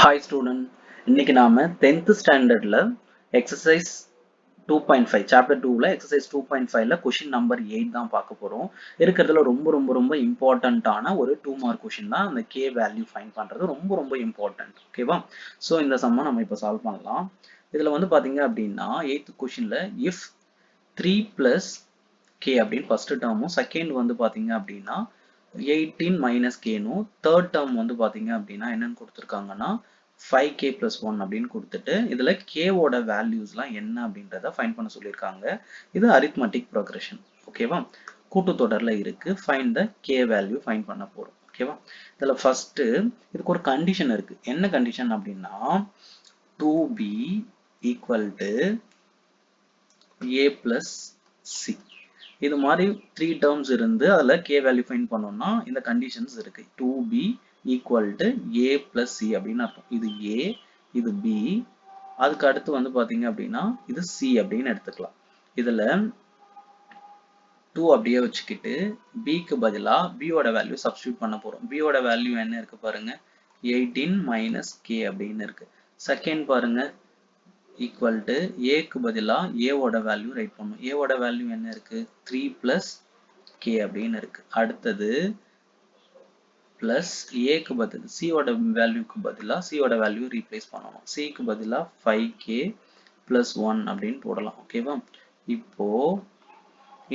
Hi student, இன்னைக்கு நாம 10th ஸ்டாண்டர்ட்ல எக்ஸசைஸ் 2.5 சாப்டர் 2ல எக்ஸசைஸ் 2.5ல கொஷின் நம்பர் 8 தான் பார்க்க போறோம். இருக்கிறதுல ரொம்ப இம்பார்ட்டன்ட்டான ஒரு 2 மார்க் கொஷின் தான் அந்த k வேல்யூ ஃபைண்ட் பண்றது ரொம்ப இம்பார்ட்டன்ட். ஓகேவா? சோ இந்த சம்ம நம்ம இப்ப சால்வ் பண்ணலாம். இதுல வந்து பாத்தீங்க அப்படின்னா 8th கொஷின்ல if 3 plus k அப்படின்னு ஃபர்ஸ்ட் டேர்மும் செகண்ட் வந்து பாத்தீங்க அப்படின்னா 18 minus k னும் தேர்ட் டேர்ம் வந்து பாத்தீங்க அப்படின்னா என்னன்னு கொடுத்திருக்காங்கன்னா 5k plus 1 அப்படின்னு கொடுத்துட்டு இதுல k ஓட வேல்யூஸ்லாம் என்ன அப்படின்றத ஃபைண்ட் பண்ண சொல்லியிருக்காங்க. இது arithmetic progression. ஓகேவா? கூட்டுத்தொடர்ல இருக்கு. find the k value find பண்ண போறோம். ஓகேவா? இதுல ஃபர்ஸ்ட் இதுக்கு ஒரு கண்டிஷன் இருக்கு. என்ன கண்டிஷன் அப்படின்னா 2b equal to a plus c. இது மாதிரி 3 terms இருந்து அதுல k value find பண்ணோம்னா இந்த conditions இருக்கு. 2b equal to a plus c அப்படின்னு அர்த்தம். இது a, இது b, அதுக்கு அடுத்து வந்து பாத்தீங்க அப்படின்னா இது c அப்படின்னு எடுத்துக்கலாம். இதுல 2 அப்படியே வச்சுக்கிட்டு b க்கு பதிலா b ஓட வேல்யூ சப்ஸ்டிட்யூட் பண்ண போறோம். b ஓட வேல்யூ என்ன இருக்கு பாருங்க, 18 minus k அப்படின்னு இருக்கு. செகண்ட் பாருங்க equal to a க்கு பதிலா a ஓட வேல்யூ ரைட் பண்ணணும். a ஓட வேல்யூ என்ன இருக்கு, 3 plus k அப்படின்னு இருக்கு. அடுத்தது plus a க்கு பதிலா c ஓட வேல்யூக்கு பதிலா c ஓட வேல்யூ ரீப்ளேஸ் பண்ணணும். c க்கு பதிலா 5k plus 1 அப்படின்னு போடலாம். ஓகேவா? இப்போ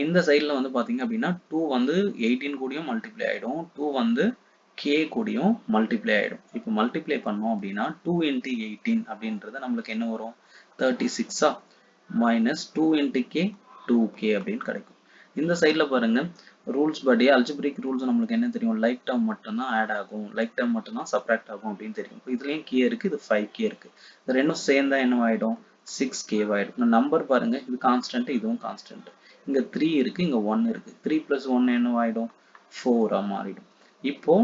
இந்த சைடுல வந்து பாத்தீங்க அப்படின்னா 2 வந்து 18 கூடயும் மல்டிப்ளை ஆயிடும், 2 வந்து k கூடயும் மல்டிப்ளை ஆயிடும். இப்போ மல்டிப்ளை பண்ணோம் அப்படின்னா 2 into 18 அப்படின்றது நம்மளுக்கு என்ன வரும், 36 minus 2 into k 2k அப்படின்னு கிடைக்கும். இந்த சைடுல பாருங்க ரூல்ஸ் படி அல்ஜிப்ரிக் ரூல்ஸ் நம்மளுக்கு என்ன தெரியும், லைக் டேர்ம் மட்டும் தான் ஆட் ஆகும், லைக் டேர்ம் மட்டும் தான் சப்ட்ராக்ட் ஆகும் அப்படின்னு தெரியும். இப்போ இதுலயும் k இருக்கு, இது 5k இருக்கு. இது ரெண்டும் சேர்ந்தா என்ன ஆயிடும், 6k ஆயிடும். இந்த நம்பர் பாருங்க, இது கான்ஸ்டன்ட், இதுவும் கான்ஸ்டன்ட். இங்க 3 இருக்கு, இங்க 1 இருக்கு. 3 plus 1 என்ன ஆயிடும், 4 மாறிடும். இப்போ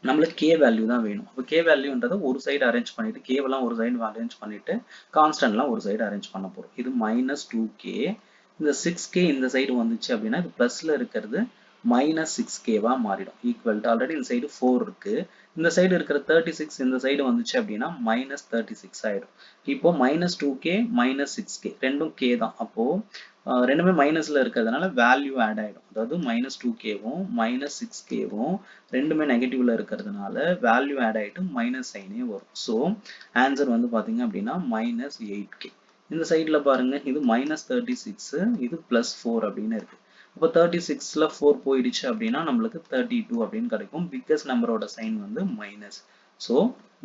நம்மளுக்கு k வேல்யூ தான் வேணும். அப்போ k வேல்யூன்றதை ஒரு சைடு அரேஞ்ச் பண்ணிட்டு கேவெல்லாம் ஒரு சைடு அரேஞ்ச் பண்ணிட்டு கான்ஸ்டன்ட்லாம் ஒரு சைடு அரேஞ்ச் பண்ண போறோம். இது -2k, இந்த 6k இந்த சைடு வந்துச்சு அப்படின்னா இது பிளஸ்ல இருக்கிறது -6k வா மாறிடும். ஈக்குவல் டு ஆல்ரெடி இந்த சைடு 4 இருக்கு, இந்த சைடு இருக்கிற 36 இந்த சைடு வந்துச்சு அப்படின்னா -36 ஆயிடும். இப்போ -2k -6k ரெண்டும் k தான். அப்போ ரெண்டுமே மைனஸ்ல இருக்கிறதுனால வேல்யூ ஆட் ஆயிடும். அதாவது -2kவும் -6kவும் ரெண்டுமே நெகட்டிவ்ல இருக்கிறதுனால வேல்யூ ஆட் ஆயிட்டு மைனஸ் சைனே வரும். ஸோ ஆன்சர் வந்து பாத்தீங்க அப்படின்னா -8k. இந்த சைடுல பாருங்க இது -36, இது +4 அப்படின்னு இருக்கு. அப்போ 36ல 4 போயிடுச்சு அப்படின்னா நம்மளுக்கு 32 அப்படின்னு கிடைக்கும். பிக்கஸ்ட் நம்பரோட சைன் வந்து மைனஸ். ஸோ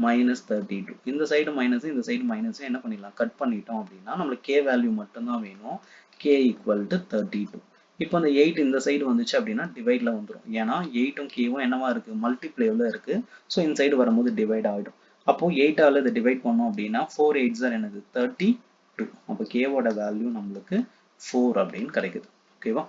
-32. இந்த சைடு மைனஸ், இந்த சைடு மைனஸ் என்ன பண்ணிடலாம், கட் பண்ணிட்டோம் அப்படின்னா நம்மளுக்கு k வேல்யூ மட்டும்தான் வேணும். k equal to 32. இப்போ அந்த 8 இந்த சைடு வந்துச்சு அப்படின்னா டிவைட்ல வந்துடும். ஏன்னா 8ம் kவும் என்னவா இருக்கு, மல்டிப்ளேவ்ல இருக்கு. ஸோ இந்த சைடு வரும்போது டிவைட் ஆகிடும். அப்போ 8ஆல இதை டிவைட் பண்ணோம் அப்படின்னா 4 8s என்னது 32. அப்போ k ஓட வேல்யூ நம்மளுக்கு 4 அப்படின்னு கிடைக்குது. ஓகேவா?